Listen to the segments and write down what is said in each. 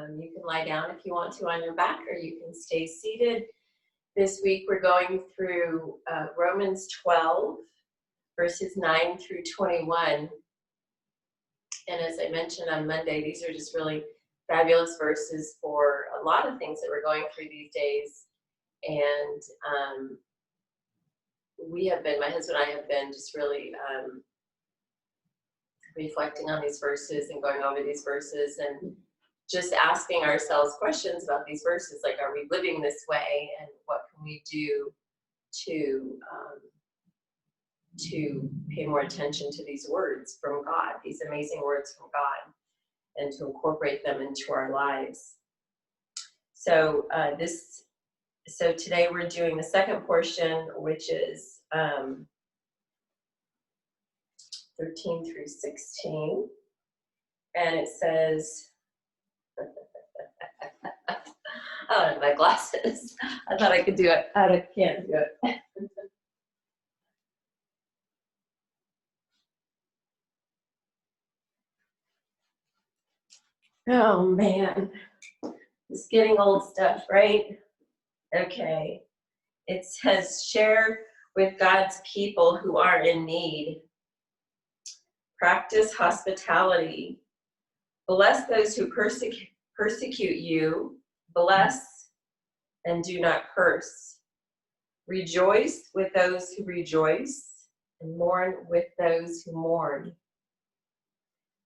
You can lie down if you want to on your back, or you can stay seated. This week we're going through Romans 12, verses 9 through 21. And as I mentioned on Monday, these are just really fabulous verses for a lot of things that we're going through these days. And my husband and I have been just really reflecting on these verses and going over these verses and just asking ourselves questions about these verses, like, are we living this way, and what can we do to pay more attention to these words from God, these amazing words from God, and to incorporate them into our lives. So today we're doing the second portion, which is 13 through 16, and it says, I don't have my glasses. I thought I could do it. I can't do it. Oh man, it's getting old stuff, right? Okay. It says, share with God's people who are in need. Practice hospitality. Bless those who persecute you. Bless and do not curse. Rejoice with those who rejoice, and mourn with those who mourn.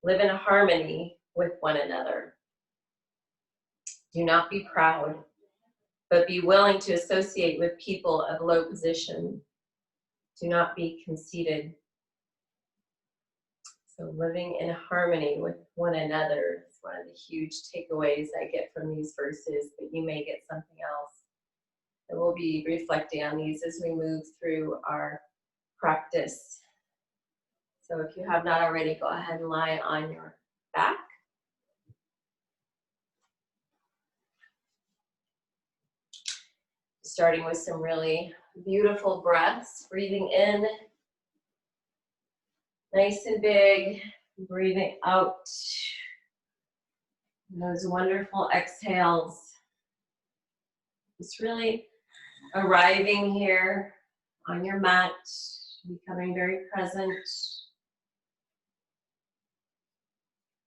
Live in harmony with one another. Do not be proud, but be willing to associate with people of low position. Do not be conceited. So living in harmony with one another is one of the huge takeaways I get from these verses, but you may get something else. And we'll be reflecting on these as we move through our practice. So if you have not already, go ahead and lie on your back. Starting with some really beautiful breaths, breathing in nice and big, breathing out those wonderful exhales. Just really arriving here on your mat, becoming very present.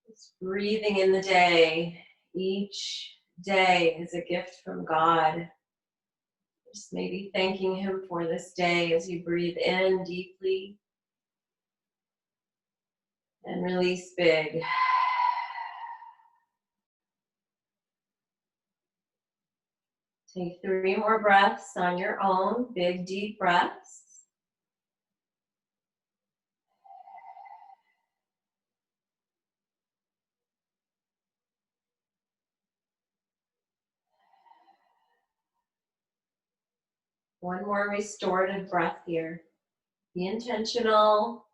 Just breathing in the day. Each day is a gift from God. Just maybe thanking Him for this day as you breathe in deeply and release big. Take 3 more breaths on your own, big deep breaths. One more restorative breath here. Be intentional.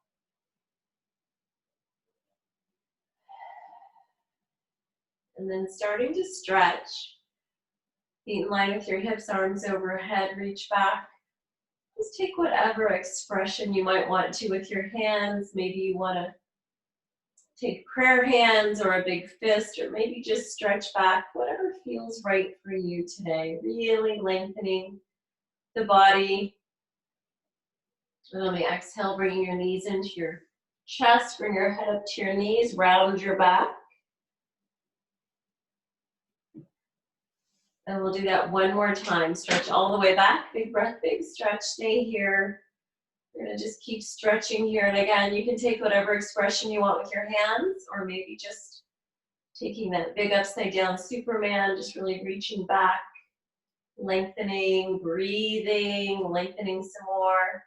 And then starting to stretch. Feet in line with your hips, arms overhead, reach back. Just take whatever expression you might want to with your hands. Maybe you want to take prayer hands or a big fist, or maybe just stretch back, whatever feels right for you today. Really lengthening the body. And on the exhale, bringing your knees into your chest, bring your head up to your knees, round your back. And we'll do that one more time. Stretch all the way back, big breath, big stretch, stay here. We're gonna just keep stretching here. And again, you can take whatever expression you want with your hands, or maybe just taking that big upside down Superman, just really reaching back, lengthening, breathing, lengthening some more.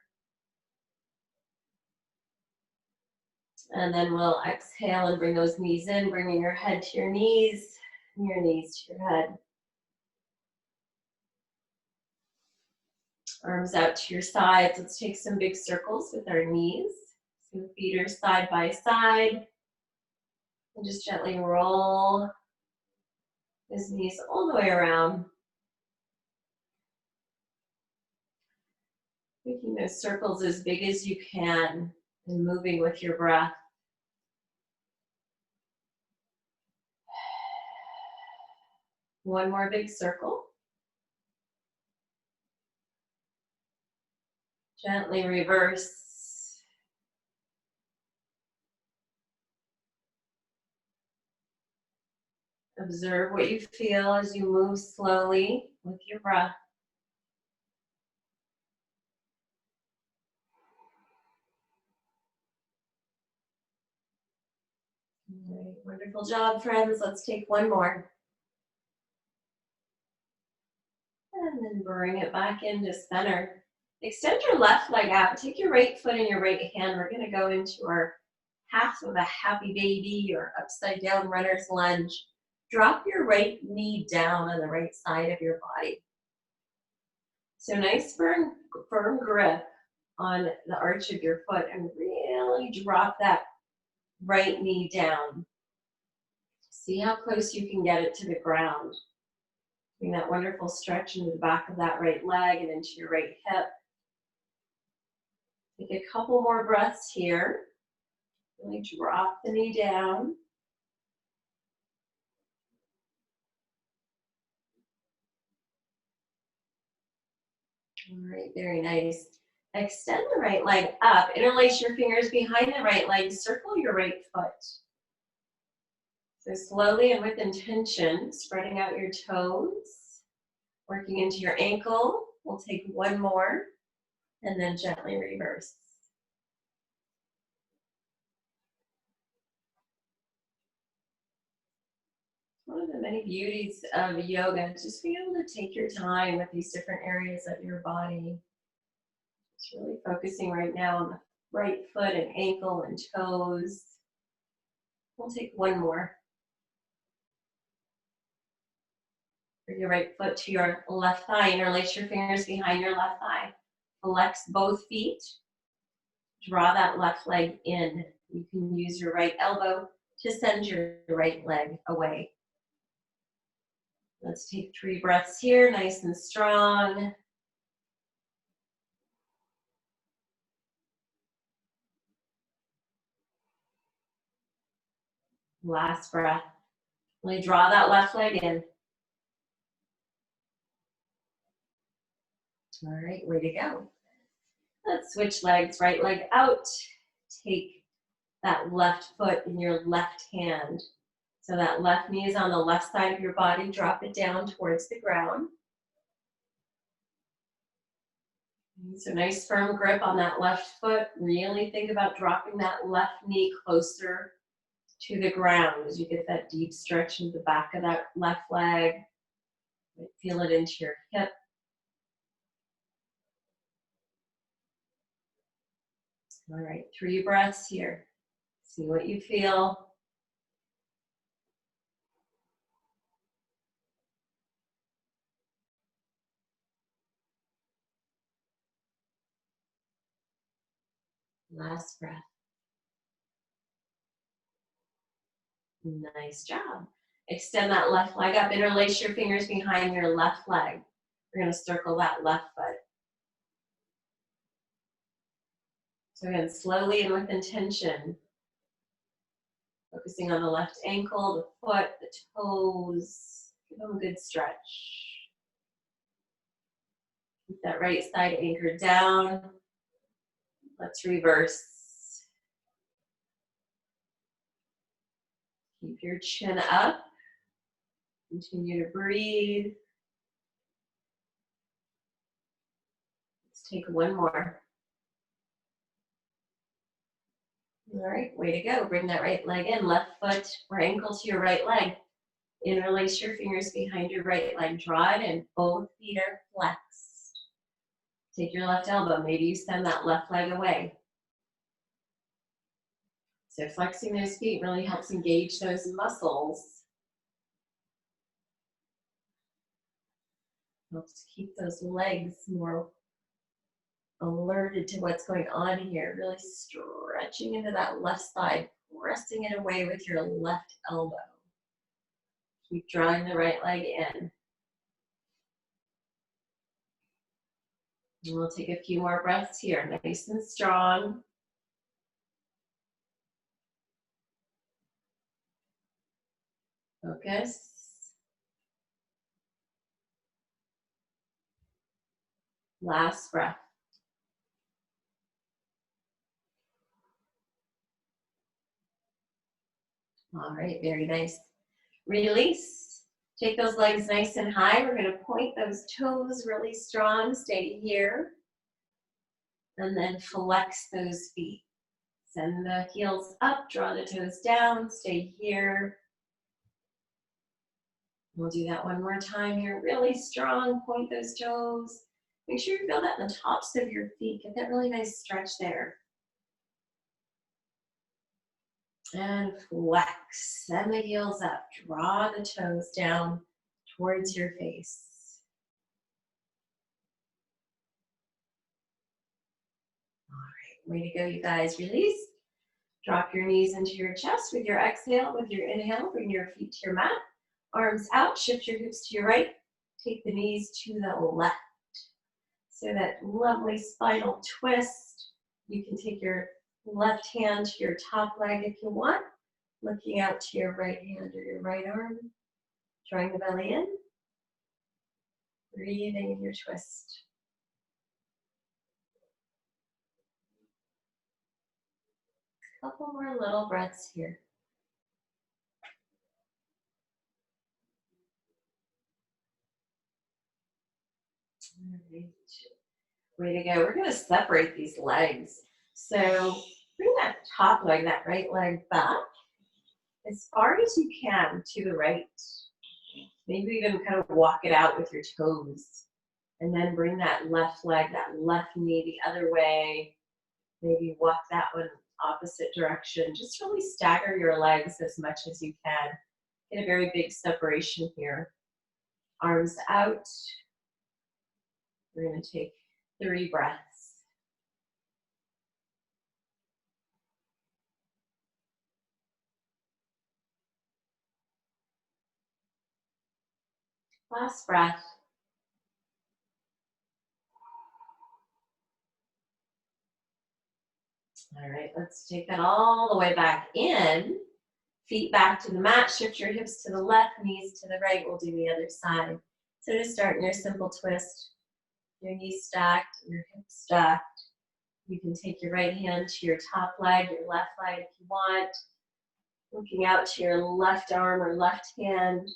And then we'll exhale and bring those knees in, bringing your head to your knees, and your knees to your head. Arms out to your sides. Let's take some big circles with our knees. So feet are side by side. And just gently roll those knees all the way around. Making those circles as big as you can and moving with your breath. One more big circle. Gently reverse. Observe what you feel as you move slowly with your breath. All right, wonderful job, friends. Let's take one more. And then bring it back into center. Extend your left leg out. Take your right foot in your right hand. We're going to go into our half of a happy baby or upside down runner's lunge. Drop your right knee down on the right side of your body. So nice firm grip on the arch of your foot and really drop that right knee down. See how close you can get it to the ground. Bring that wonderful stretch into the back of that right leg and into your right hip. Take a couple more breaths here. Really drop the knee down. All right, very nice. Extend the right leg up. Interlace your fingers behind the right leg. Circle your right foot. So slowly and with intention, spreading out your toes, working into your ankle. We'll take one more and then gently reverse. One of the many beauties of yoga is just being able to take your time with these different areas of your body. Just really focusing right now on the right foot and ankle and toes. We'll take one more. Bring your right foot to your left thigh. Interlace your fingers behind your left thigh. Flex both feet. Draw that left leg in. You can use your right elbow to send your right leg away. Let's take 3 breaths here, nice and strong. Last breath. Really draw that left leg in. All right, way to go. Let's switch legs, right leg out. Take that left foot in your left hand. So that left knee is on the left side of your body. Drop it down towards the ground. So nice firm grip on that left foot. Really think about dropping that left knee closer to the ground as you get that deep stretch into the back of that left leg. Feel it into your hip. All right, 3 breaths here. See what you feel. Last breath. Nice job. Extend that left leg up. Interlace your fingers behind your left leg. We're going to circle that left foot. So again, slowly and with intention. Focusing on the left ankle, the foot, the toes. Give them a good stretch. Keep that right side anchored down. Let's reverse. Keep your chin up. Continue to breathe. Let's take one more. All right, way to go. Bring that right leg in. Left foot or ankle to your right leg. Interlace your fingers behind your right leg. Draw it in. Both feet are flexed. Take your left elbow. Maybe you send that left leg away. So flexing those feet really helps engage those muscles. Helps keep those legs more alerted to what's going on here. Really stretching into that left side, pressing it away with your left elbow. Keep drawing the right leg in. And we'll take a few more breaths here, nice and strong. Focus. Last breath. All right, very nice. Release. Take those legs nice and high. We're going to point those toes really strong. Stay here. And then flex those feet. Send the heels up, draw the toes down, stay here. We'll do that one more time here. Really strong, point those toes. Make sure you feel that in the tops of your feet. Get that really nice stretch there. And flex. Send the heels up. Draw the toes down towards your face. All right, way to go, you guys. Release. Drop your knees into your chest with your exhale. With your inhale, bring your feet to your mat. Arms out, shift your hips to your right. Take the knees to the left. So that lovely spinal twist. You can take your left hand to your top leg if you want, looking out to your right hand or your right arm, drawing the belly in, breathing in your twist. A couple more little breaths here. All right. Way to go. We're going to separate these legs. So bring that top leg, that right leg back as far as you can to the right. Maybe even kind of walk it out with your toes. And then bring that left leg, that left knee the other way. Maybe walk that one opposite direction. Just really stagger your legs as much as you can. Get a very big separation here. Arms out. We're going to take 3 breaths. Last breath. All right, let's take that all the way back in. Feet back to the mat, shift your hips to the left, knees to the right. We'll do the other side. So to start in your simple twist, your knees stacked, your hips stacked. You can take your right hand to your top leg, your left leg if you want. Looking out to your left arm or left hand.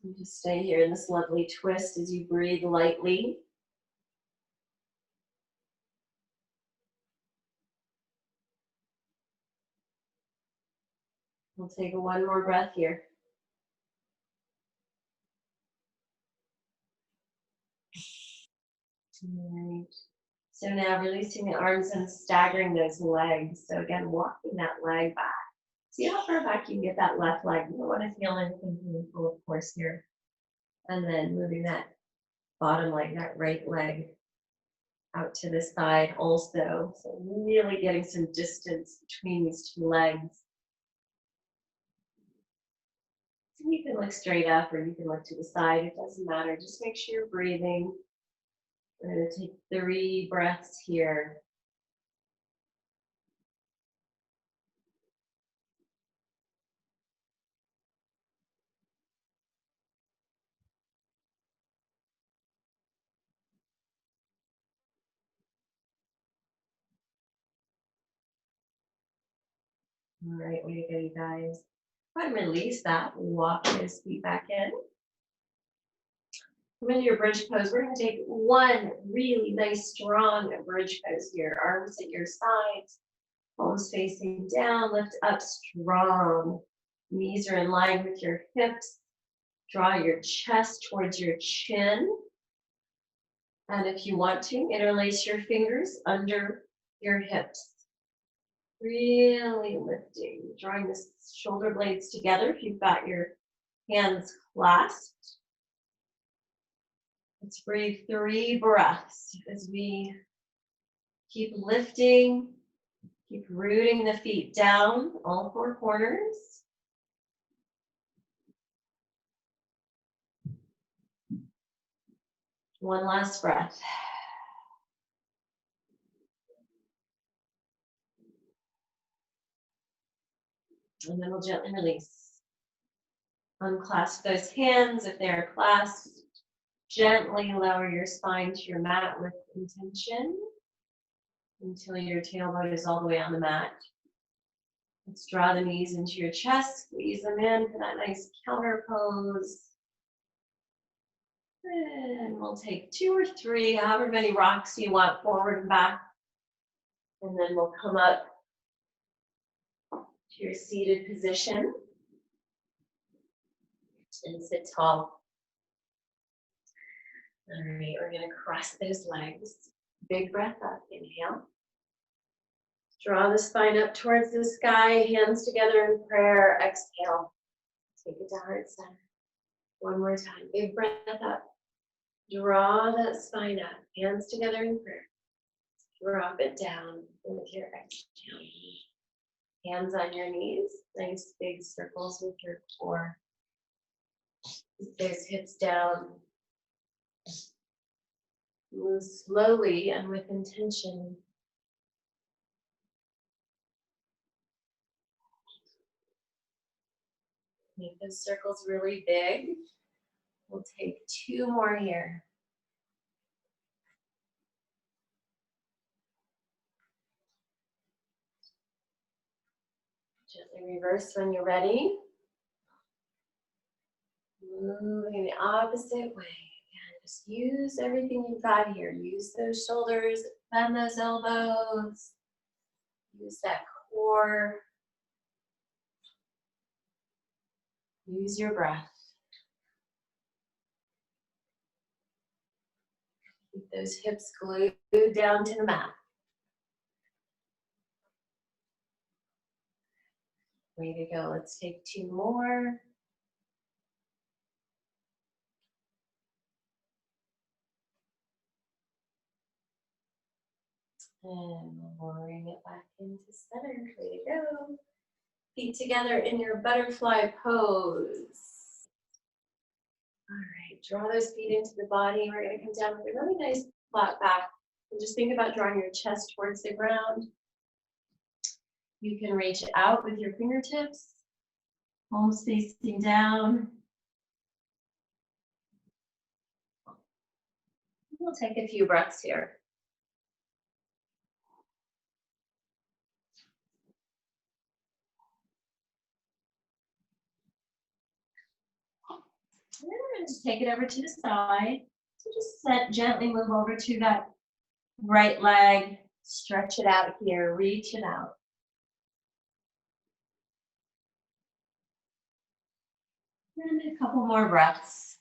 You just stay here in this lovely twist as you breathe lightly. We'll take one more breath here. All right. So now releasing the arms and staggering those legs. So again, walking that leg back. See how far back you can get that left leg. You don't want to feel anything painful, of course, here. And then moving that bottom leg, that right leg out to the side also. So really getting some distance between these two legs. You can look straight up or you can look to the side. It doesn't matter. Just make sure you're breathing. We're going to take 3 breaths here. All right, way to go, you guys. Go ahead and release that. Walk those feet back in. Come into your bridge pose. We're going to take one really nice, strong bridge pose here. Arms at your sides, palms facing down, lift up strong. Knees are in line with your hips. Draw your chest towards your chin. And if you want to, interlace your fingers under your hips. Really lifting, drawing the shoulder blades together if you've got your hands clasped. Let's breathe 3 breaths as we keep lifting, keep rooting the feet down, all 4 corners. One last breath. And then we'll gently release. Unclasp those hands if they're clasped. Gently lower your spine to your mat with intention until your tailbone is all the way on the mat. Let's draw the knees into your chest, squeeze them in for that nice counter pose. And we'll take 2 or 3, however many rocks you want, forward and back. And then we'll come up to your seated position and sit tall. All right, we're gonna cross those legs. Big breath up, inhale. Draw the spine up towards the sky, hands together in prayer, exhale. Take it to heart center. One more time, big breath up. Draw that spine up, hands together in prayer. Drop it down with your exhale. Hands on your knees, nice big circles with your core. Keep those hips down. Move slowly and with intention. Make those circles really big. We'll take 2 more here. Gently reverse when you're ready. Moving the opposite way. And just use everything you've got here. Use those shoulders, bend those elbows. Use that core. Use your breath. Keep those hips glued down to the mat. Way to go. Let's take 2 more. And lowering it back into center. Way to go. Feet together in your butterfly pose. All right, draw those feet into the body. We're going to come down with a really nice flat back. And just think about drawing your chest towards the ground. You can reach out with your fingertips, palms facing down. We'll take a few breaths here. And then we're going to just take it over to the side. So just gently move over to that right leg. Stretch it out here. Reach it out. And a couple more breaths.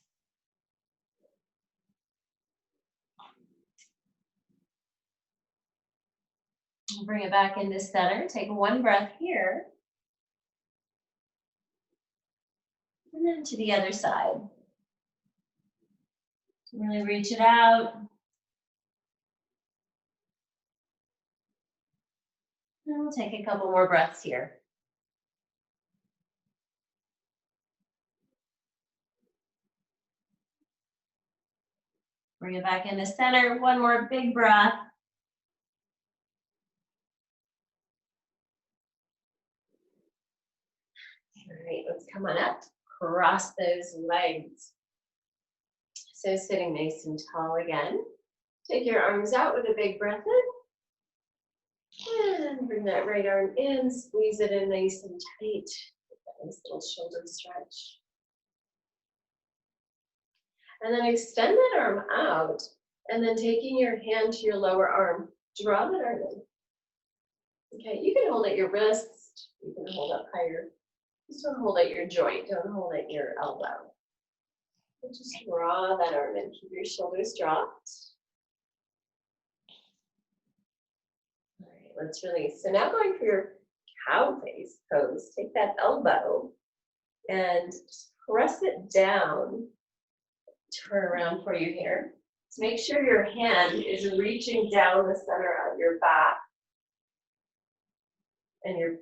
Bring it back into center. Take 1 breath here. And then to the other side. Really reach it out. And we'll take a couple more breaths here. Bring it back into center. 1 more big breath. All right, let's come on up. Cross those legs. So sitting nice and tall again. Take your arms out with a big breath in. And bring that right arm in. Squeeze it in nice and tight. Get that nice little shoulder stretch. And then extend that arm out. And then taking your hand to your lower arm, draw that arm in. Okay, you can hold at your wrist. You can hold up higher. Just don't hold at your joint. Don't hold at your elbow. And just draw that arm in. Keep your shoulders dropped. All right, let's release. So now going for your cow face pose. Take that elbow and just press it down. Turn around for you here. So make sure your hand is reaching down the center of your back. And you're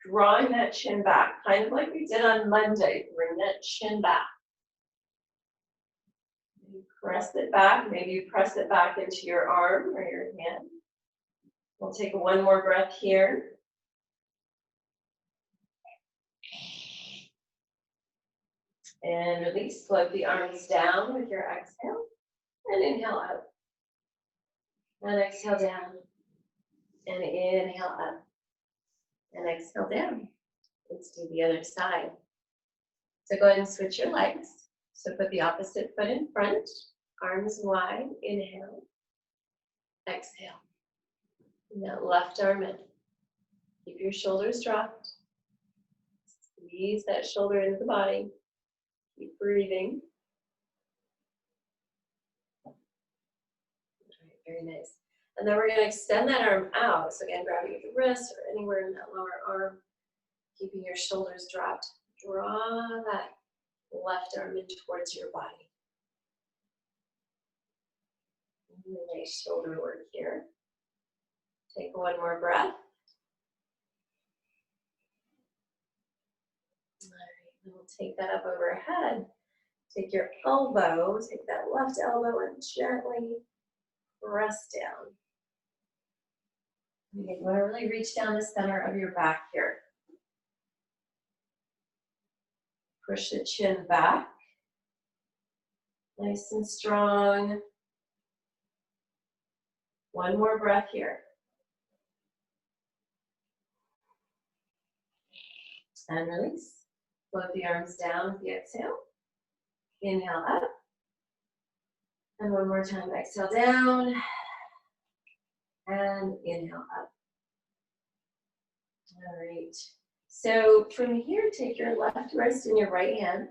drawing that chin back, kind of like we did on Monday. Bring that chin back. You press it back. Maybe you press it back into your arm or your hand. We'll take 1 more breath here. And release, float the arms down with your exhale. And inhale up. And exhale down. And inhale up. And exhale down. Let's do the other side. So go ahead and switch your legs. So put the opposite foot in front, arms wide, inhale, exhale. And that left arm in. Keep your shoulders dropped. Squeeze that shoulder into the body. Keep breathing. All right, very nice. And then we're going to extend that arm out. So again, grabbing at the wrist or anywhere in that lower arm, keeping your shoulders dropped. Draw that left arm in towards your body. Really nice shoulder work here. Take one more breath. All right, and we'll take that up overhead. Take your elbow, take that left elbow and gently press down. You want to really reach down the center of your back here. Push the chin back. Nice and strong. One more breath here. And release. Float the arms down with the exhale. Inhale up. And one more time, exhale down. And inhale up. All right. So from here, take your left wrist in your right hand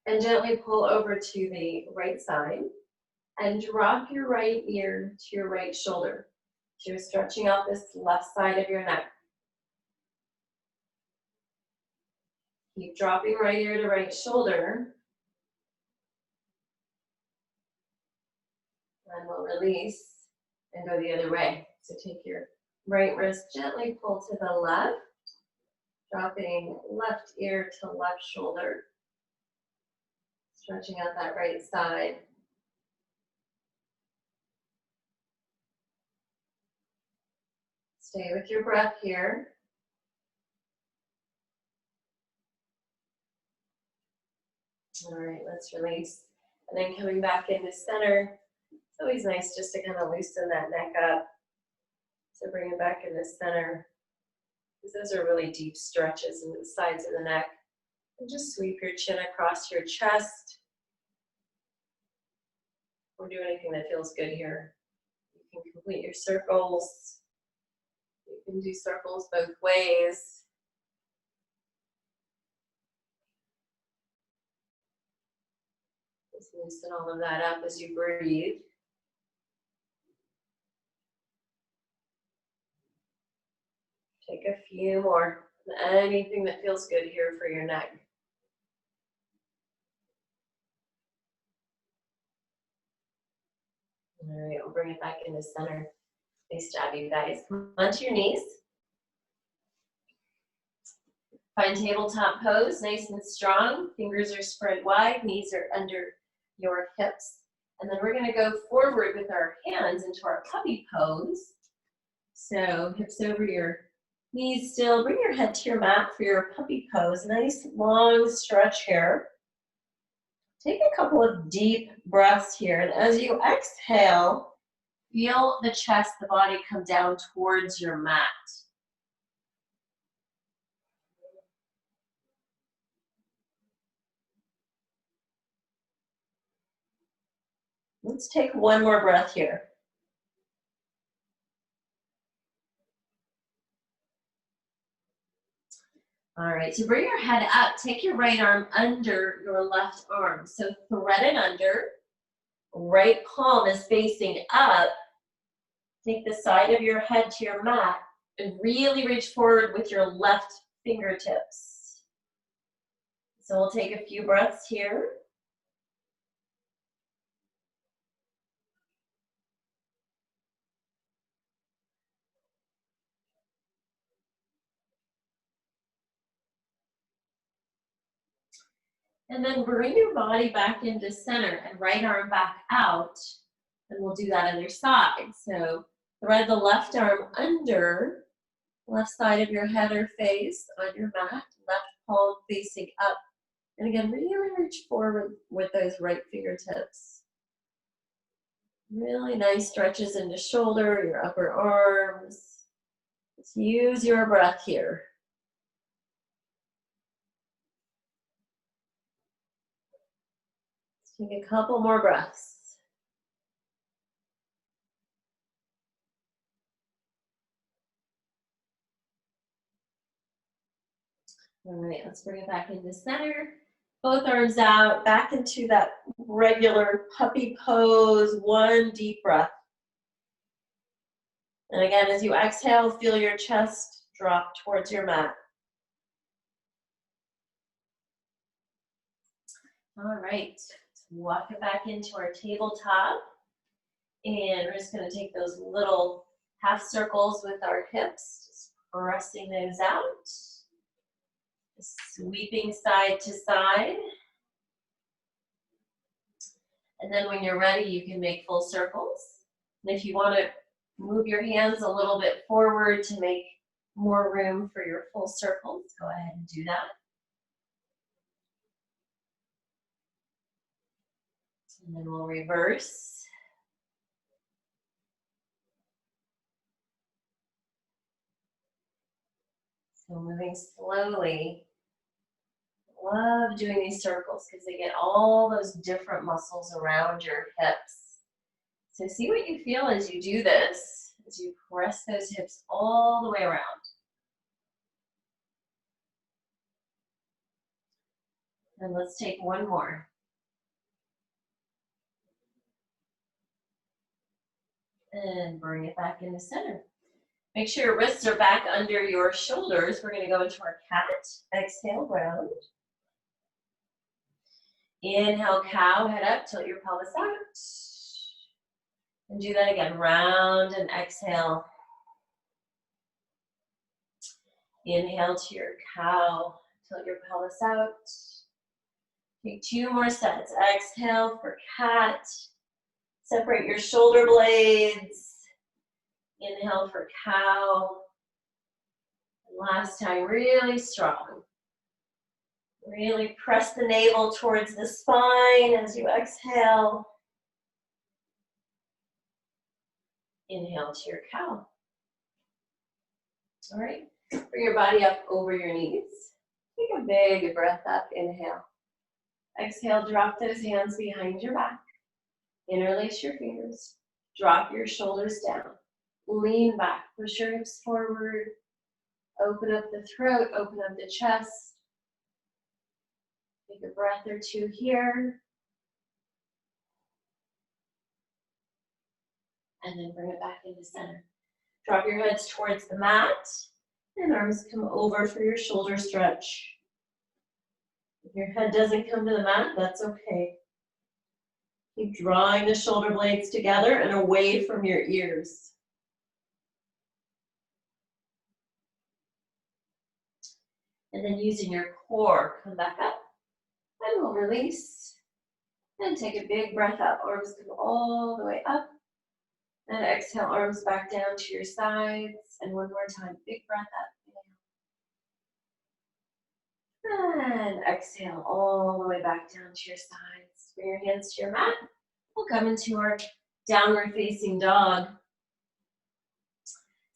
and gently pull over to the right side and drop your right ear to your right shoulder. So you're stretching out this left side of your neck. Keep dropping right ear to right shoulder. And we'll release and go the other way. So take your right wrist, gently pull to the left, dropping left ear to left shoulder. Stretching out that right side. Stay with your breath here. All right, let's release. And then coming back into center. It's always nice just to kind of loosen that neck up. So bring it back into center. Because those are really deep stretches into the sides of the neck. And just sweep your chin across your chest. Or do anything that feels good here. You can complete your circles. You can do circles both ways. Just loosen all of that up as you breathe. Take a few more. Anything that feels good here for your neck. All right, we'll bring it back into center. Nice job, you guys. Come onto your knees. Find tabletop pose, nice and strong. Fingers are spread wide, knees are under your hips. And then we're gonna go forward with our hands into our puppy pose. So hips over your knees still. Bring your head to your mat for your puppy pose. Nice long stretch here. Take a couple of deep breaths here. And as you exhale, feel the chest, the body come down towards your mat. Let's take one more breath here. All right, so bring your head up. Take your right arm under your left arm. So thread it under. Right palm is facing up. Take the side of your head to your mat and really reach forward with your left fingertips. So we'll take a few breaths here. And then bring your body back into center and right arm back out. And we'll do that other side. So thread the left arm under, left side of your head or face on your mat, left palm facing up. And again, really reach forward with those right fingertips. Really nice stretches into shoulder, your upper arms. Let's use your breath here. Let's take a couple more breaths. All right, let's bring it back into center. Both arms out, back into that regular puppy pose. One deep breath. And again, as you exhale, feel your chest drop towards your mat. All right, let's walk it back into our tabletop. And we're just gonna take those little half circles with our hips, just pressing those out. Sweeping side to side. And then when you're ready, you can make full circles. And if you want to move your hands a little bit forward to make more room for your full circles, go ahead and do that. And then we'll reverse. So moving slowly. Love doing these circles because they get all those different muscles around your hips. So see what you feel as you do this, as you press those hips all the way around. And let's take one more. And bring it back into center. Make sure your wrists are back under your shoulders. We're going to go into our cat. Exhale, round. Inhale, cow, head up, tilt your pelvis out. And do that again, round and exhale. Inhale to your cow, tilt your pelvis out. Take 2 more sets. Exhale for cat. Separate your shoulder blades. Inhale for cow. Last time, really strong. Really press the navel towards the spine as you exhale. Inhale to your cow. All right, bring your body up over your knees. Take a big breath up, inhale. Exhale, drop those hands behind your back. Interlace your fingers. Drop your shoulders down. Lean back, push your hips forward. Open up the throat, open up the chest. Take a breath or 2 here. And then bring it back into center. Drop your heads towards the mat. And arms come over for your shoulder stretch. If your head doesn't come to the mat, that's okay. Keep drawing the shoulder blades together and away from your ears. And then using your core, come back up. And we'll release. And take a big breath out. Arms come all the way up. And exhale, arms back down to your sides. And one more time, big breath up. And exhale all the way back down to your sides. Bring your hands to your mat. We'll come into our downward facing dog.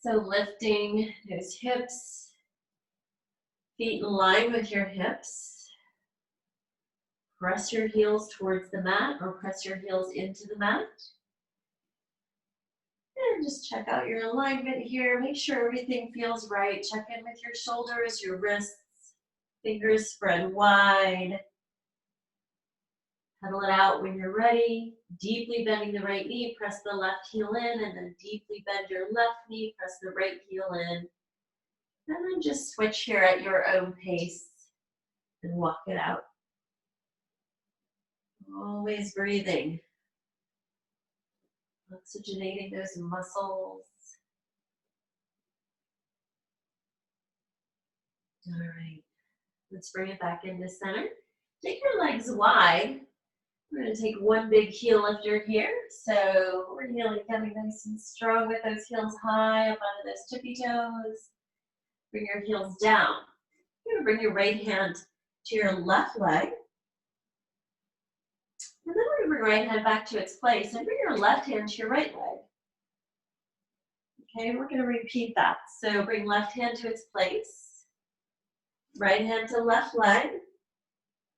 So lifting those hips, feet in line with your hips. Press your heels towards the mat or press your heels into the mat. And just check out your alignment here. Make sure everything feels right. Check in with your shoulders, your wrists, fingers spread wide. Pedal it out when you're ready. Deeply bending the right knee, press the left heel in, and then deeply bend your left knee, press the right heel in. And then just switch here at your own pace and walk it out. Always breathing. Oxygenating those muscles. All right, let's bring it back into center. Take your legs wide. We're going to take one big heel lifter here. So we're really coming nice and strong with those heels high up onto those tippy toes. Bring your heels down. You're going to bring your right hand to your left leg. And then we're going to bring right hand back to its place and bring your left hand to your right leg. Okay, we're going to repeat that. So bring left hand to its place. Right hand to left leg.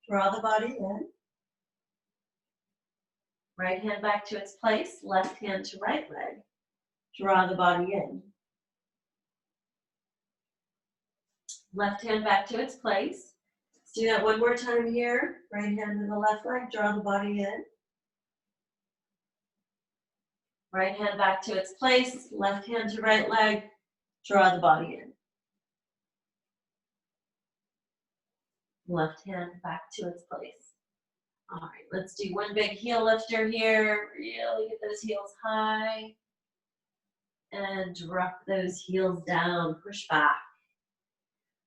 Draw the body in. Right hand back to its place. Left hand to right leg. Draw the body in. Left hand back to its place. Let's do that one more time here. Right hand to the left leg. Draw the body in. Right hand back to its place, left hand to right leg, draw the body in. Left hand back to its place. All right, let's do one big heel lifter here. Really get those heels high. And drop those heels down, push back.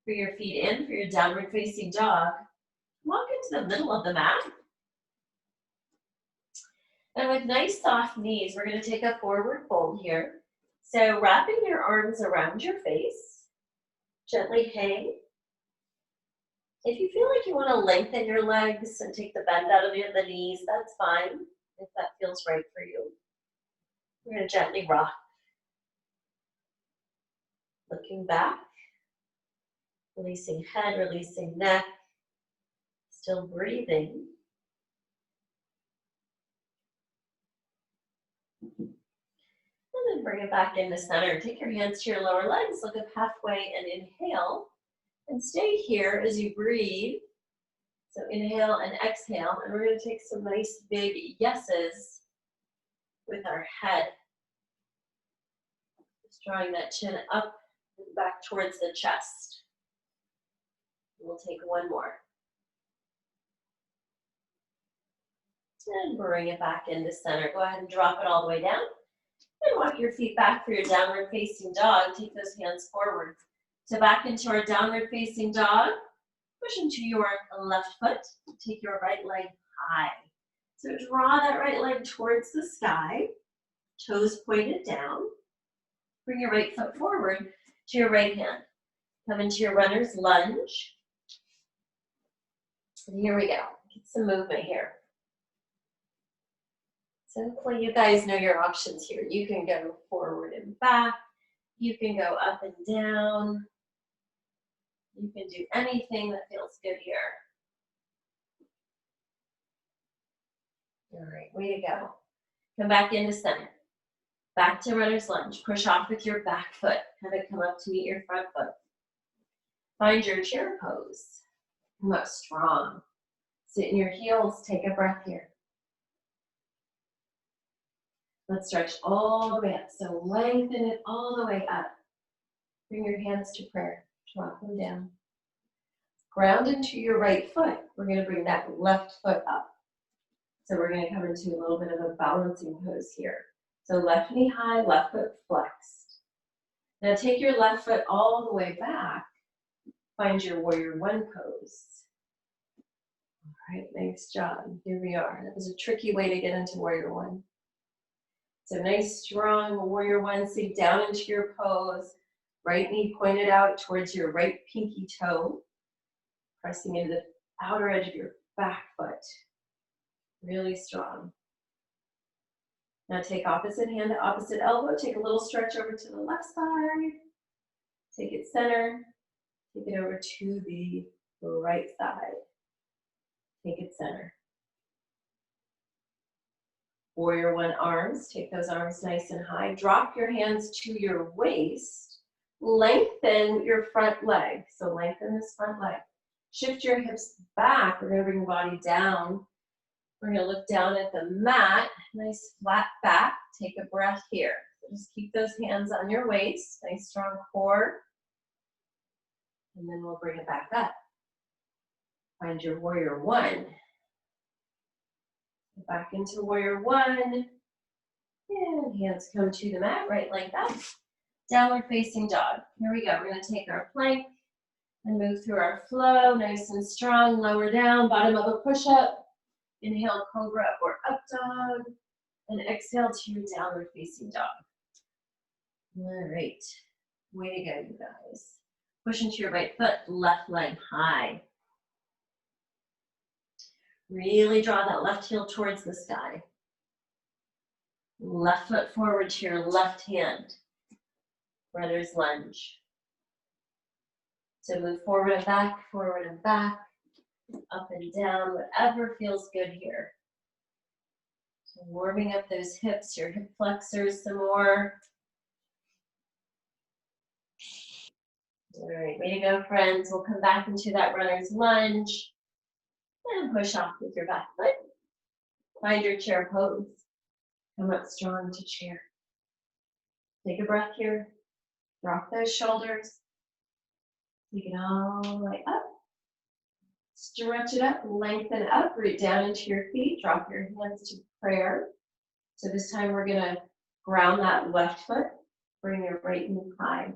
Bring your feet in for your downward facing dog. Walk into the middle of the mat. And with nice soft knees, we're going to take a forward fold here. So wrapping your arms around your face, gently hang. If you feel like you want to lengthen your legs and take the bend out of the knees, that's fine, if that feels right for you. We're going to gently rock. Looking back, releasing head, releasing neck, still breathing. And then bring it back into center. Take your hands to your lower legs, look up halfway and inhale. And stay here as you breathe. So inhale and exhale. And we're going to take some nice big yeses with our head. Just drawing that chin up and back towards the chest. We'll take one more. And bring it back into center. Go ahead and drop it all the way down. And walk your feet back for your downward facing dog. Take those hands forward. So back into our downward facing dog. Push into your left foot. Take your right leg high. So draw that right leg towards the sky. Toes pointed down. Bring your right foot forward to your right hand. Come into your runner's lunge. And here we go. Get some movement here. So hopefully you guys know your options here. You can go forward and back. You can go up and down. You can do anything that feels good here. All right, way to go. Come back into center. Back to runner's lunge. Push off with your back foot. Have it come up to meet your front foot. Find your chair pose. Come up strong. Sit in your heels. Take a breath here. Let's stretch all the way up. So lengthen it all the way up. Bring your hands to prayer. Drop them down. Ground into your right foot. We're going to bring that left foot up. So we're going to come into a little bit of a balancing pose here. So left knee high, left foot flexed. Now take your left foot all the way back. Find your warrior one pose. All right, nice job. Here we are. That was a tricky way to get into warrior one. So nice, strong warrior one. Sink down into your pose. Right knee pointed out towards your right pinky toe. Pressing into the outer edge of your back foot. Really strong. Now take opposite hand to opposite elbow. Take a little stretch over to the left side. Take it center. Take it over to the right side. Take it center. Warrior one arms. Take those arms nice and high. Drop your hands to your waist. Lengthen your front leg. So lengthen this front leg. Shift your hips back. We're going to bring the body down. We're going to look down at the mat. Nice flat back. Take a breath here. So just keep those hands on your waist. Nice strong core. And then we'll bring it back up. Find your warrior one. Back into warrior one. And hands come to the mat, right like that. Downward facing dog. Here we go. We're going to take our plank and move through our flow. Nice and strong. Lower down. Bottom of a push-up. Inhale, cobra or up dog. And exhale to your downward facing dog. All right. Way to go, you guys. Push into your right foot. Left leg high. Really draw that left heel towards the sky. Left foot forward to your left hand. Runner's lunge. So move forward and back, up and down, whatever feels good here. So warming up those hips, your hip flexors some more. All right, way to go, friends. We'll come back into that runner's lunge and push off with your back foot. Find your chair pose. Come up strong to chair. Take a breath here. Drop those shoulders. Take it all the way up. Stretch it up, lengthen up, root down into your feet. Drop your hands to prayer. So this time we're gonna ground that left foot. Bring your right knee high.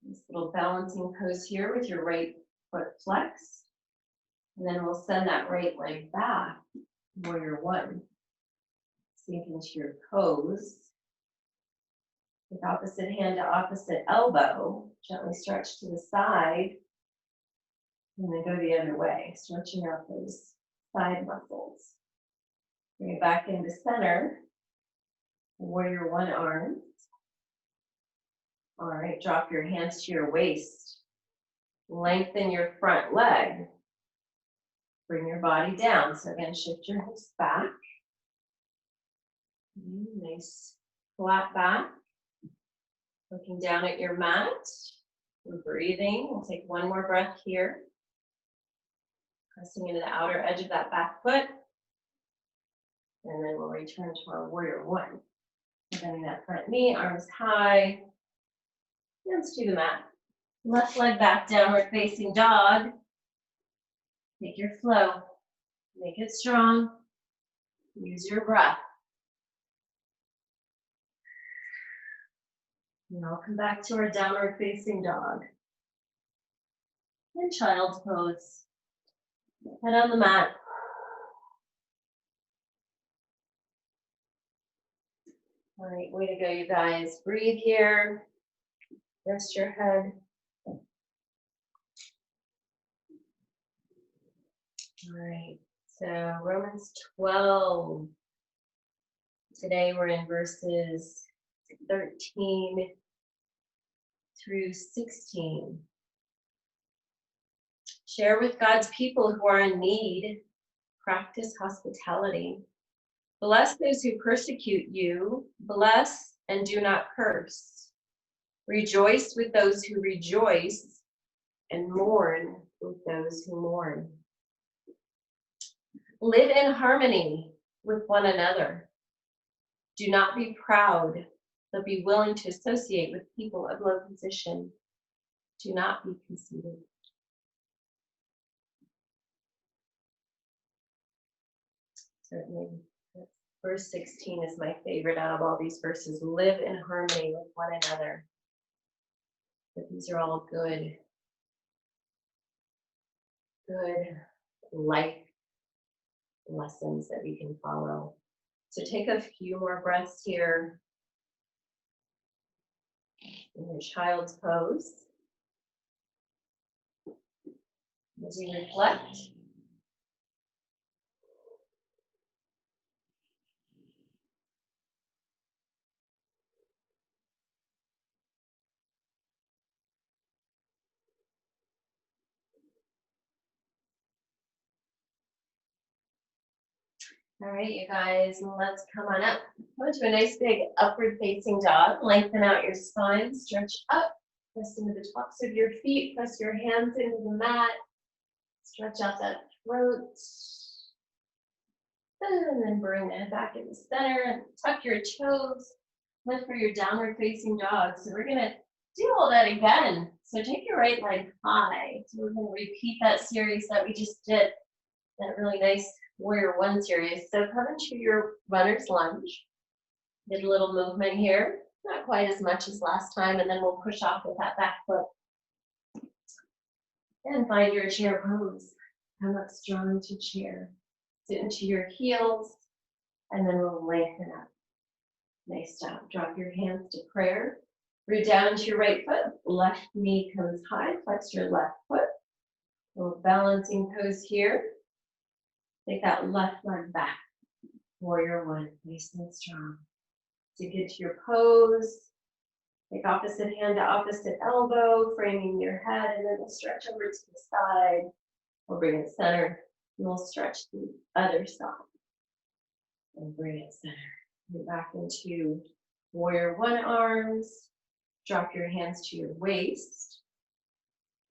This little balancing pose here with your right foot flexed. And then we'll send that right leg back, warrior one. Sink into your pose. With opposite hand to opposite elbow, gently stretch to the side. And then go the other way, stretching out those side muscles. Bring it back into center. Warrior one arms. All right, drop your hands to your waist. Lengthen your front leg. Bring your body down. So again, shift your hips back. Nice flat back. Looking down at your mat. We're breathing. We'll take one more breath here. Pressing into the outer edge of that back foot. And then we'll return to our warrior one. Bending that front knee, arms high. Hands to the mat. Left leg back, downward facing dog. Take your flow. Make it strong. Use your breath. And I'll come back to our downward facing dog. And child's pose. Head on the mat. All right, way to go, you guys. Breathe here. Rest your head. All right, so Romans 12. Today we're in verses 13 through 16. Share with God's people who are in need. Practice hospitality. Bless those who persecute you. Bless and do not curse. Rejoice with those who rejoice, and mourn with those who mourn. Live in harmony with one another. Do not be proud, but be willing to associate with people of low position. Do not be conceited. Certainly, verse 16 is my favorite out of all these verses. Live in harmony with one another. But these are all good life lessons that we can follow. So take a few more breaths here in your child's pose. As you reflect. All right, you guys, let's come on up. Come into a nice big upward facing dog. Lengthen out your spine, stretch up, press into the tops of your feet, press your hands into the mat, stretch out that throat. And then bring that back in the center and tuck your toes. Look for your downward facing dog. So we're gonna do all that again. So take your right leg high. So we're gonna repeat that series that we just did, that really nice warrior one series. So come into your runner's lunge. Did a little movement here, not quite as much as last time, and then we'll push off with that back foot. And find your chair pose. Come up strong to chair. Sit into your heels, and then we'll lengthen up. Nice job. Drop your hands to prayer. Root down into your right foot. Left knee comes high. Flex your left foot. A little balancing pose here. Take that left leg back. Warrior one, nice and strong. To get to your pose, take opposite hand to opposite elbow, framing your head, and then we'll stretch over to the side. We'll bring it center, and we'll stretch the other side. And bring it center. Get back into warrior one arms. Drop your hands to your waist.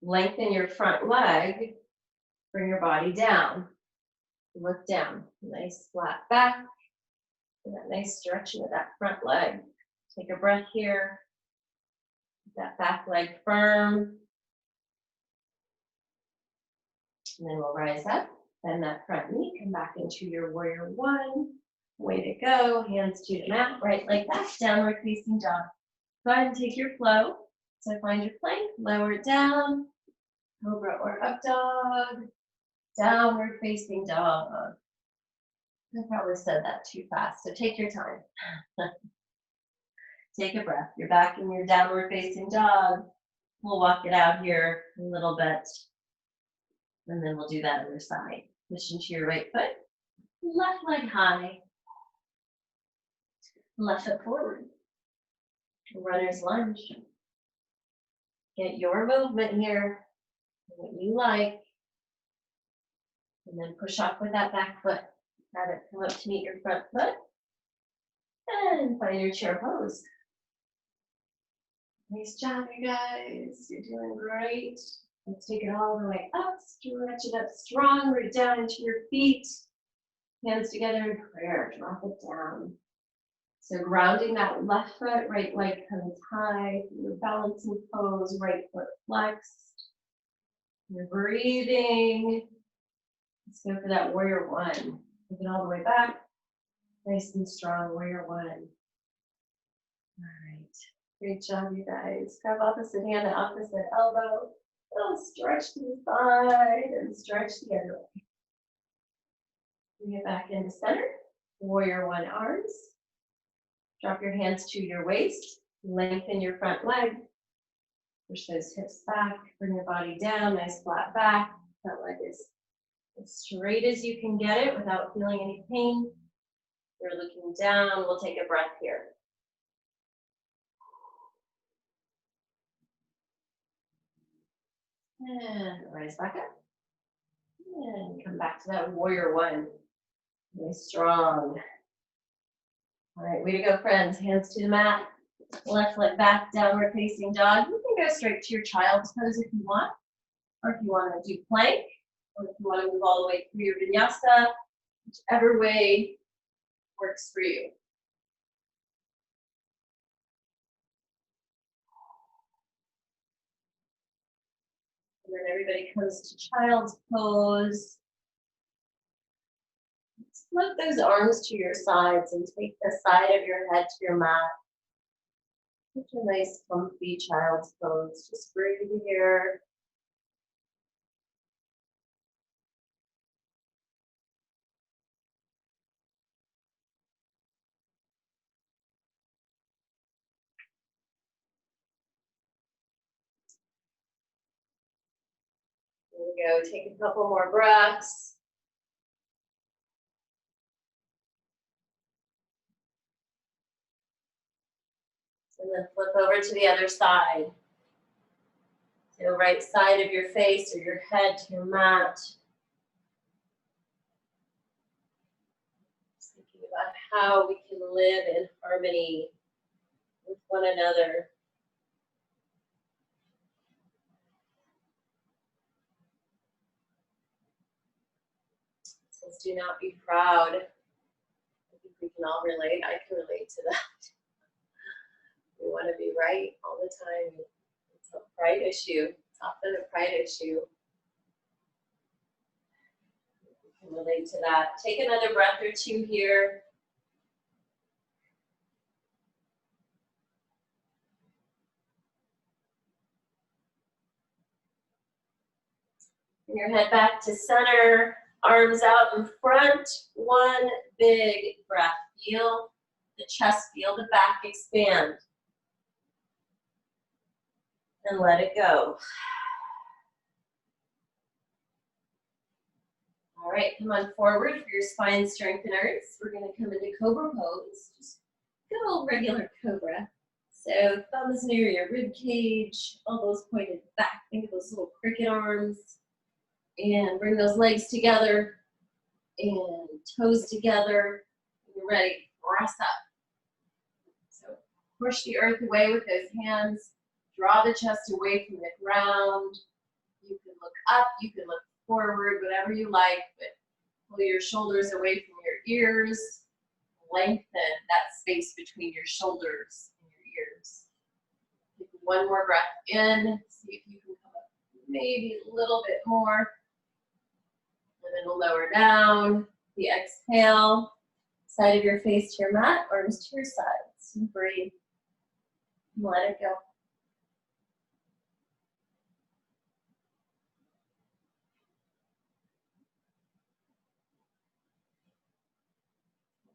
Lengthen your front leg. Bring your body down. Look down. Nice flat back. And that nice stretching of that front leg. Take a breath here. Keep that back leg firm. And then we'll rise up. Bend that front knee. Come back into your warrior one. Way to go. Hands to the mat. Right leg back. Downward facing dog. Go ahead and take your flow. So find your plank. Lower it down. Cobra or up dog. Downward facing dog. I probably said that too fast, so take your time. Take a breath. You're back in your downward facing dog. We'll walk it out here a little bit. And then we'll do that other side. Push into your right foot. Left leg high. Left foot forward. Runner's lunge. Get your movement here. What you like. And then push off with that back foot. Have it come up to meet your front foot. And find your chair pose. Nice job, you guys. You're doing great. Let's take it all the way up. Stretch it up strong. Root down into your feet. Hands together in prayer. Drop it down. So grounding that left foot, right leg comes high. Your balancing pose, right foot flexed. You're breathing. Let's go for that warrior one. Take it all the way back. Nice and strong, warrior one. All right. Great job, you guys. Grab opposite hand to opposite elbow. Oh, stretch to the side and stretch the other way. Bring it back into center. Warrior one arms. Drop your hands to your waist. Lengthen your front leg. Push those hips back. Bring your body down. Nice flat back. Front leg is as straight as you can get it without feeling any pain. You're looking down. We'll take a breath here. And rise back up. And come back to that warrior one. Really strong. All right, way to go, friends. Hands to the mat. Left leg back, downward facing dog. You can go straight to your child's pose if you want. Or if you want to do plank. Or if you want to move all the way through your vinyasa. Whichever way works for you. And then everybody comes to child's pose. Flip those arms to your sides and take the side of your head to your mat. Such a nice, comfy child's pose. Just breathe here. There we go. Take a couple more breaths. And then flip over to the other side. So right side of your face or your head to your mat. Just thinking about how we can live in harmony with one another. It says, do not be proud. I think we can all relate. I can relate to that. We want to be right all the time. It's a pride issue. It's often a pride issue. We can relate to that. Take another breath or two here. Bring your head back to center. Arms out in front. One big breath. Feel the chest, feel the back expand. And let it go. All right. right, come on forward for your spine strengtheners. We're gonna come into Cobra pose. Just good old regular Cobra. So thumbs near your rib cage, elbows pointed back. Think of those little cricket arms. And bring those legs together and toes together. You're ready, press up. So push the earth away with those hands. Draw the chest away from the ground. You can look up, you can look forward, whatever you like, but pull your shoulders away from your ears. Lengthen that space between your shoulders and your ears. Take one more breath in. See if you can come up maybe a little bit more. And then we'll lower down. The exhale, side of your face to your mat, arms to your sides. And breathe. And let it go.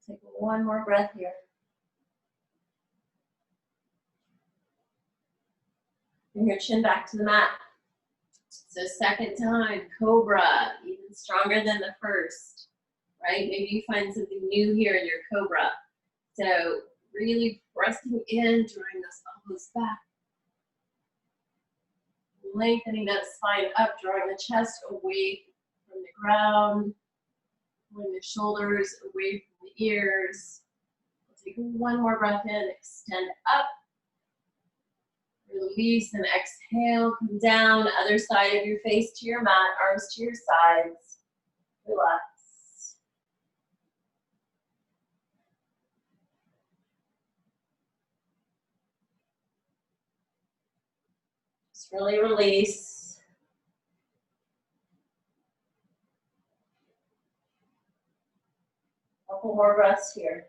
Take one more breath here. Bring your chin back to the mat. So second time, Cobra, even stronger than the first, right? Maybe you find something new here in your Cobra. So really pressing in, drawing those elbows back. Lengthening that spine up, drawing the chest away from the ground. Pulling the shoulders away from the ears. We'll take one more breath in, extend up. Release and exhale, come down, other side of your face to your mat, arms to your sides. Relax. Just really release. Couple more breaths here.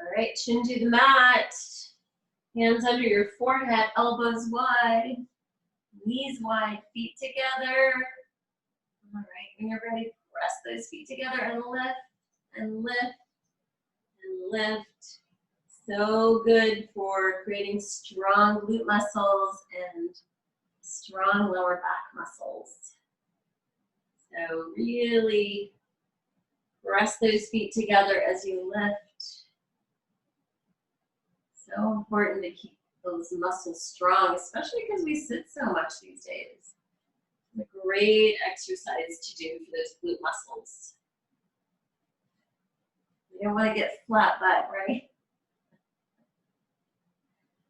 All right, chin to the mat. Hands under your forehead, elbows wide, knees wide, feet together. All right, when you're ready, press those feet together and lift and lift and lift. So good for creating strong glute muscles and strong lower back muscles. So really press those feet together as you lift. So important to keep those muscles strong, especially because we sit so much these days. It's a great exercise to do for those glute muscles. You don't want to get flat butt, right?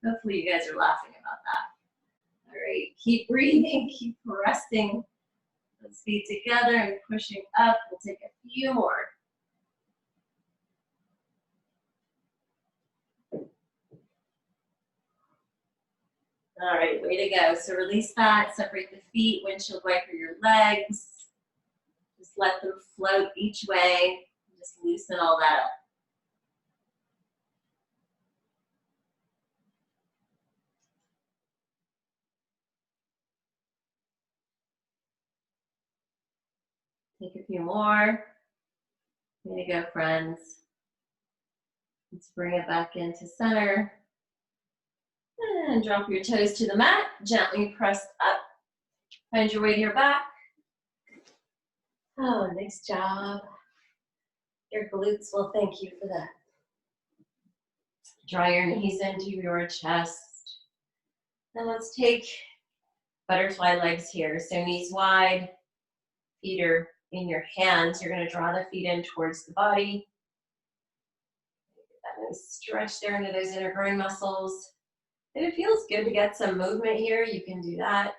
Hopefully you guys are laughing about that. All right, keep breathing, keep pressing those feet together and pushing up. We'll take a few more. All right, way to go. So release that, separate the feet, windshield wiper your legs. Just let them float each way. Just loosen all that up. Take a few more. Way to go, friends. Let's bring it back into center. And drop your toes to the mat. Gently press up. Find your way to your back. Oh, nice job. Your glutes will thank you for that. Draw your knees into your chest. Then let's take butterfly legs here. So knees wide, feet are in your hands. You're going to draw the feet in towards the body. Get that nice stretch there into those inner groin muscles. If it feels good to get some movement here, you can do that.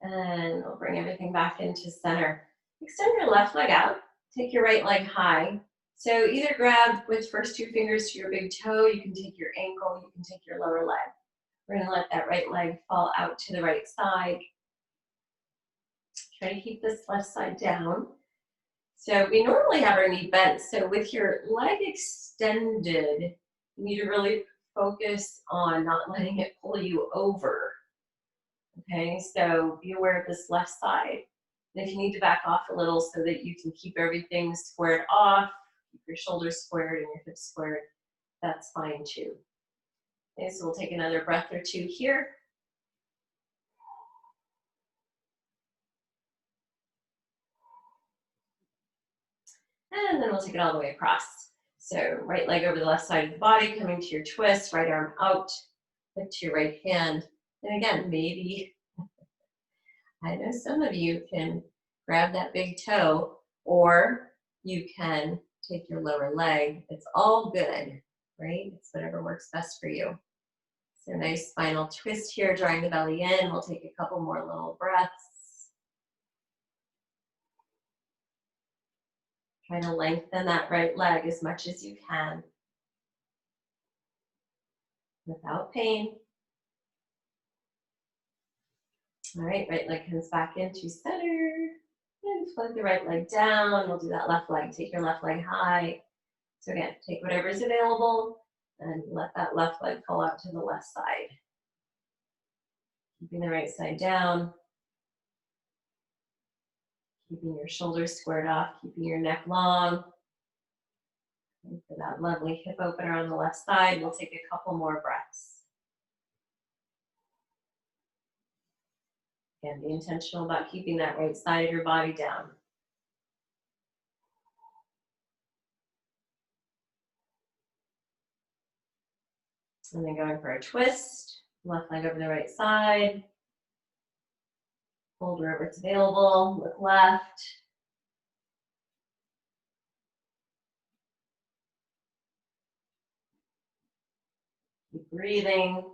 And we'll bring everything back into center. Extend your left leg out. Take your right leg high. So either grab with first two fingers to your big toe. You can take your ankle. You can take your lower leg. We're going to let that right leg fall out to the right side. Try to keep this left side down. So we normally have our knee bent. So with your leg extended, you need to really focus on not letting it pull you over. Okay, so be aware of this left side. And if you need to back off a little so that you can keep everything squared off, keep your shoulders squared and your hips squared, that's fine too. Okay, so we'll take another breath or two here. And then we'll take it all the way across. So right leg over the left side of the body, coming to your twist, right arm out, lift to your right hand. And again, maybe, I know some of you can grab that big toe, or you can take your lower leg. It's all good, right? It's whatever works best for you. So nice spinal twist here, drawing the belly in. We'll take a couple more little breaths. Try to lengthen that right leg as much as you can without pain. All right, right leg comes back into center. And float the right leg down. We'll do that left leg. Take your left leg high. So again, take whatever's available and let that left leg fall out to the left side. Keeping the right side down. Keeping your shoulders squared off, keeping your neck long. And for that lovely hip opener on the left side, we'll take a couple more breaths. Again, be intentional about keeping that right side of your body down. And then going for a twist, left leg over the right side. Hold wherever it's available, look left. Keep breathing.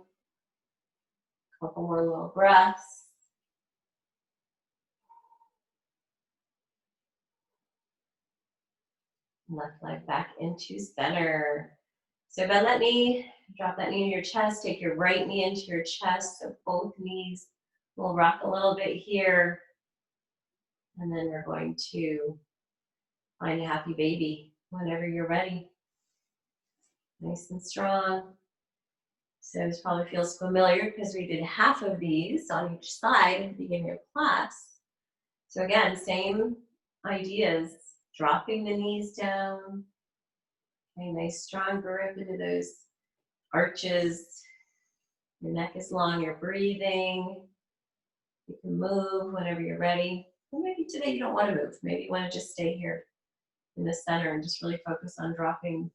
A couple more little breaths. Left leg back into center. So bend that knee, drop that knee to your chest, take your right knee into your chest, so both knees will rock a little bit here. And then we're going to find a happy baby whenever you're ready. Nice and strong. So this probably feels familiar because we did half of these on each side at the beginning of class. So again, same ideas, dropping the knees down. Okay, nice strong grip into those arches. Your neck is long, you're breathing. You can move whenever you're ready. Or maybe today you don't want to move. Maybe you want to just stay here in the center and just really focus on dropping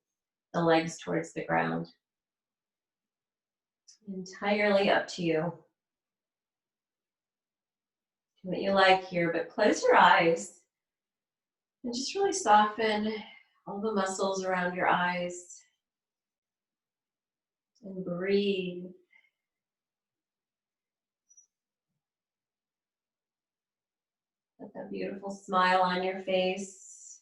the legs towards the ground. Entirely up to you. Do what you like here, but close your eyes and just really soften all the muscles around your eyes. And breathe. Let that beautiful smile on your face.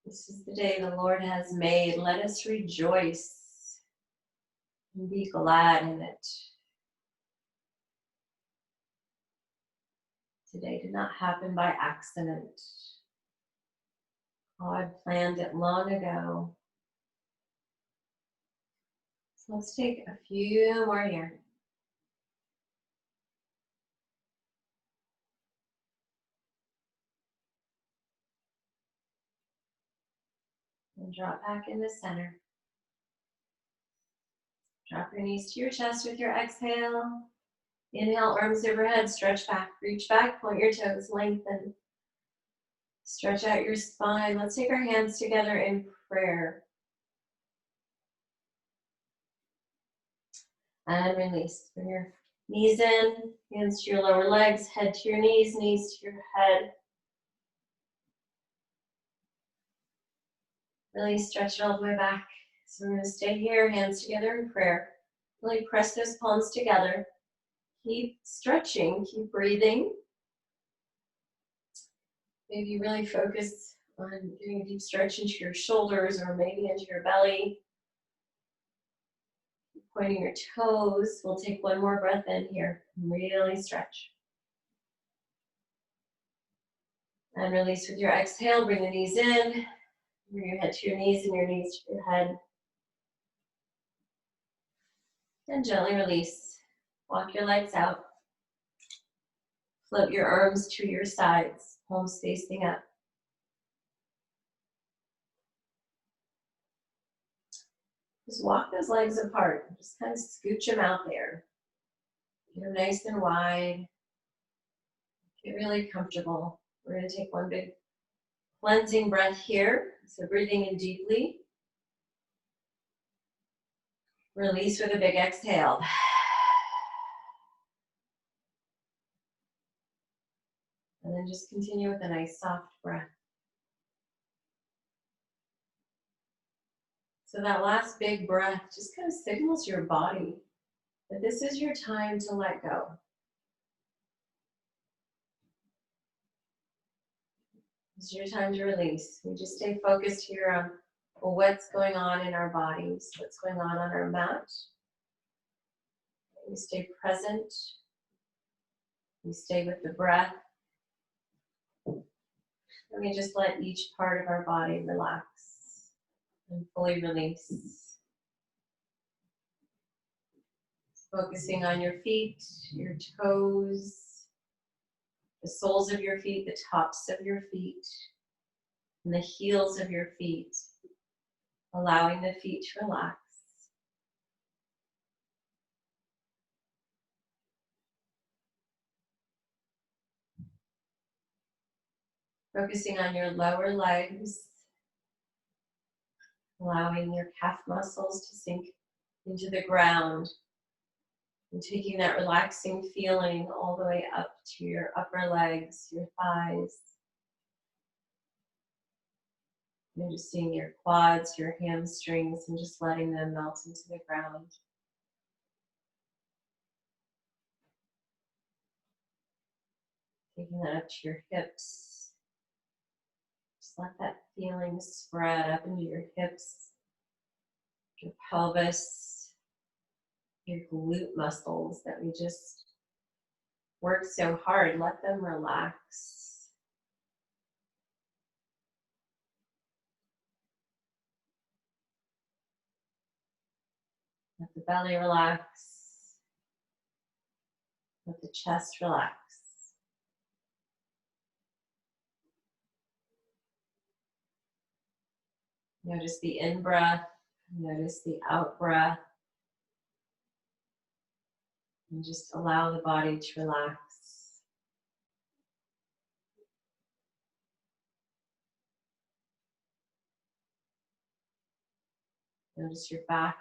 This is the day the Lord has made. Let us rejoice and be glad in it. Today did not happen by accident. God planned it long ago. So let's take a few more here. And drop back into center. Drop your knees to your chest with your exhale. Inhale, arms overhead, stretch back, reach back, point your toes, lengthen. Stretch out your spine. Let's take our hands together in prayer. And release. Bring your knees in, hands to your lower legs, head to your knees, knees to your head. Really stretch it all the way back. So we're going to stay here, hands together in prayer. Really press those palms together. Keep stretching, keep breathing. Maybe really focus on getting a deep stretch into your shoulders or maybe into your belly. Pointing your toes. We'll take one more breath in here. Really stretch. And release with your exhale. Bring the knees in. Bring your head to your knees and your knees to your head. And gently release. Walk your legs out. Float your arms to your sides, palms facing up. Just walk those legs apart. Just kind of scooch them out there. Get them nice and wide. Get really comfortable. We're going to take one big cleansing breath here. So breathing in deeply. Release with a big exhale. And then just continue with a nice soft breath. So that last big breath just kind of signals your body that this is your time to let go. This is your time to release. We just stay focused here on what's going on in our bodies, what's going on our mat. We stay present. We stay with the breath. And we just let each part of our body relax and fully release. Focusing on your feet, your toes, the soles of your feet, the tops of your feet, and the heels of your feet, allowing the feet to relax. Focusing on your lower legs, allowing your calf muscles to sink into the ground, and taking that relaxing feeling all the way up to your upper legs, your thighs. Noticing your quads, your hamstrings, and just letting them melt into the ground. Taking that up to your hips. Just let that feeling spread up into your hips, your pelvis, your glute muscles that we just worked so hard. Let them relax. Let the belly relax. Let the chest relax. Notice the in-breath, notice the out-breath, and just allow the body to relax. Notice your back.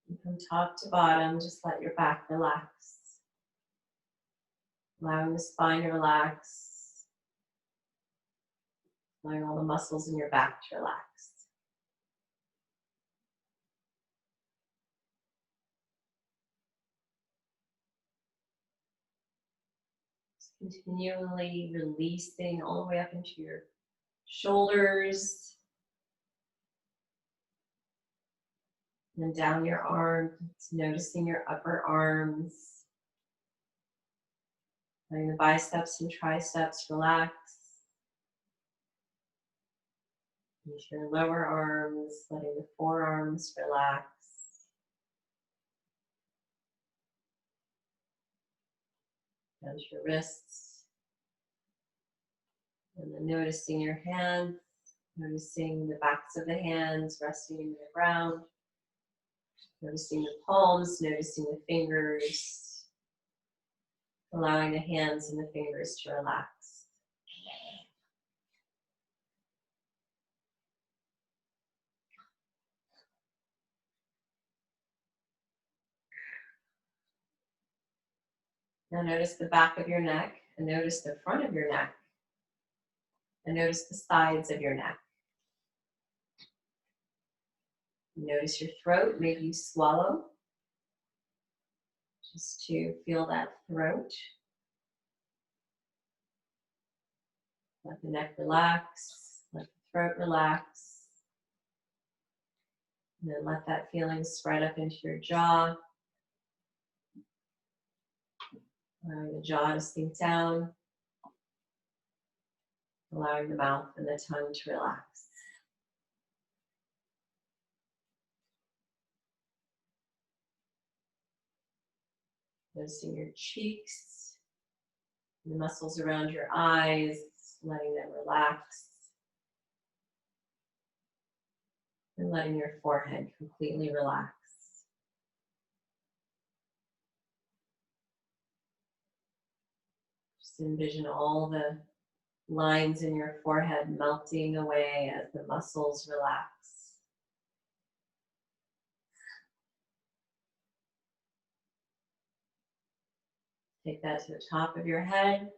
And from top to bottom, just let your back relax. Allowing the spine to relax. Allowing all the muscles in your back to relax. Just continually releasing all the way up into your shoulders. And then down your arms, noticing your upper arms. Letting the biceps and triceps relax. Into your lower arms, letting the forearms relax. Down to your wrists. And then noticing your hands, noticing the backs of the hands resting in the ground. Noticing the palms, noticing the fingers. Allowing the hands and the fingers to relax. Now notice the back of your neck, and notice the front of your neck, and notice the sides of your neck. Notice your throat, maybe you swallow, just to feel that throat. Let the neck relax, let the throat relax. And then let that feeling spread up into your jaw. Allowing the jaw to sink down. Allowing the mouth and the tongue to relax. Noticing your cheeks, the muscles around your eyes, letting them relax. And letting your forehead completely relax. Just envision all the lines in your forehead melting away as the muscles relax. Take that to the top of your head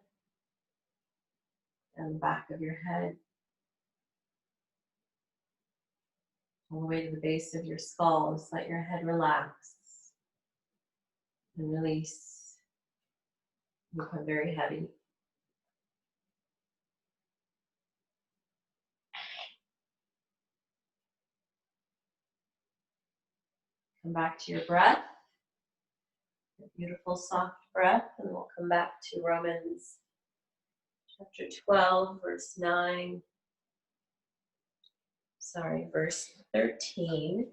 and the back of your head. All the way to the base of your skull. Just let your head relax and release. Become very heavy. Come back to your breath. A beautiful soft breath, and we'll come back to Romans chapter 12, verse 13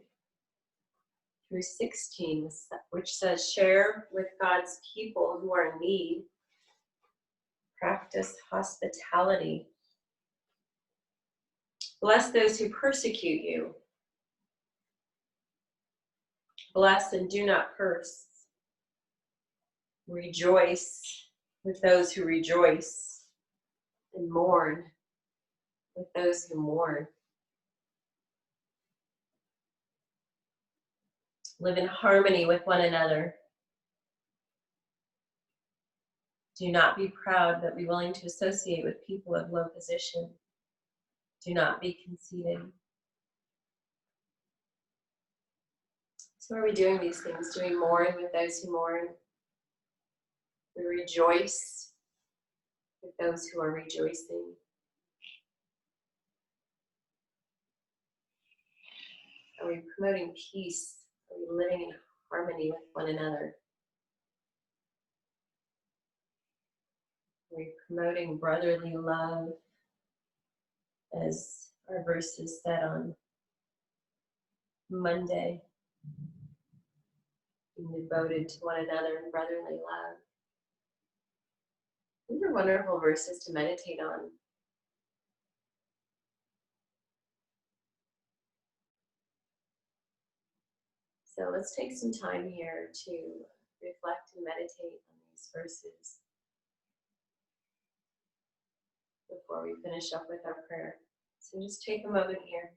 through 16, which says, share with God's people who are in need. Practice hospitality. Bless those who persecute you. Bless and do not curse. Rejoice with those who rejoice, and mourn with those who mourn. Live in harmony with one another. Do not be proud, but be willing to associate with people of low position. Do not be conceited. So are we doing these things? Do we mourn with those who mourn? We rejoice with those who are rejoicing. Are we promoting peace? Are we living in harmony with one another? Are we promoting brotherly love, as our verses said on Monday? Being devoted to one another in brotherly love. These are wonderful verses to meditate on. So let's take some time here to reflect and meditate on these verses before we finish up with our prayer. So just take a moment here.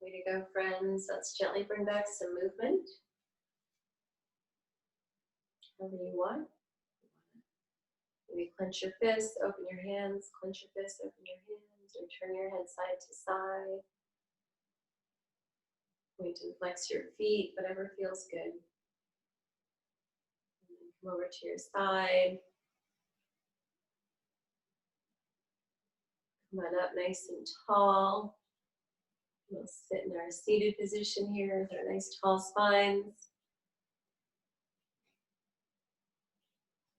Way to go, friends. Let's gently bring back some movement. However you want. Maybe clench your fists, open your hands, clench your fists, open your hands, or turn your head side to side. Point to flex your feet, whatever feels good. And then come over to your side. Come on up nice and tall. We'll sit in our seated position here with our nice tall spines.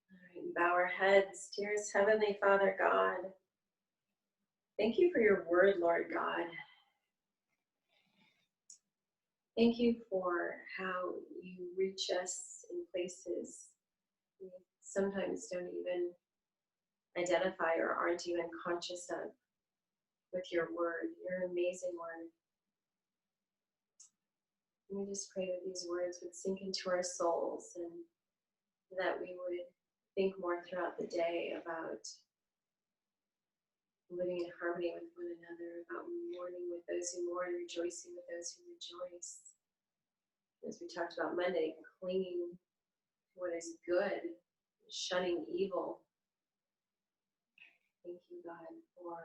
All right, bow our heads. Dearest Heavenly Father God, thank you for your word, Lord God. Thank you for how you reach us in places we sometimes don't even identify or aren't even conscious of. with your word, your amazing word. And we just pray that these words would sink into our souls and that we would think more throughout the day about living in harmony with one another, about mourning with those who mourn, rejoicing with those who rejoice. As we talked about Monday, clinging to what is good, shunning evil. Thank you, God, for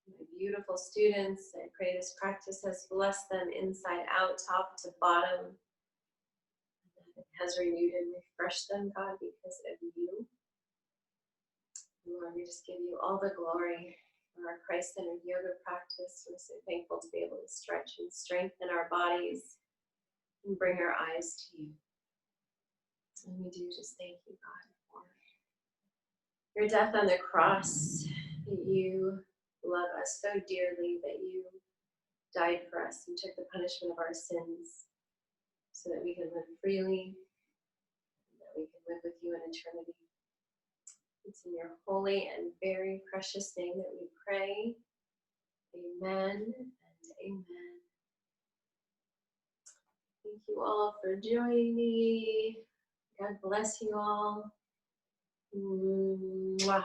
my beautiful students. I pray this practice has blessed them inside out, top to bottom. It has renewed and refreshed them, God, because of you. Lord, we just give you all the glory for our Christ-centered yoga practice. We're so thankful to be able to stretch and strengthen our bodies and bring our eyes to you. And we do just thank you, God, for your death on the cross, that you love us so dearly, that you died for us and took the punishment of our sins so that we can live freely, and that we can live with you in eternity. It's in your holy and very precious name that we pray. Amen and amen. Thank you all for joining me. God bless you all. Mwah.